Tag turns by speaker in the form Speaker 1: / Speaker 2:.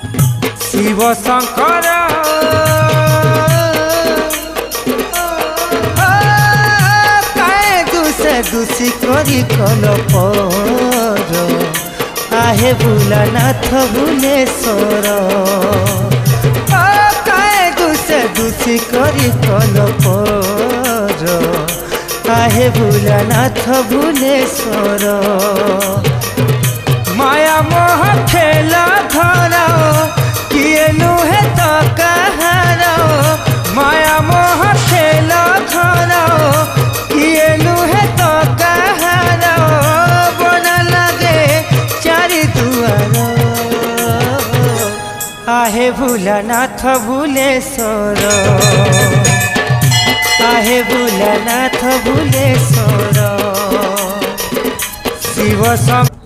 Speaker 1: शिव शंकर दूषी करी कल पर आहे भोलानाथ भुवनेश्वर काहे दूषी करी कल पर आहे भोलानाथ भुवनेश्वर माया मोह खेला धरा किए नुहे तो कहार माया मोह खेला धरा किए नुहे तो कहार बन लगे चारि दुआर आहे भोलानाथ भुवनेश्वर आहे भोलानाथ भुवनेश्वर शिव शंकर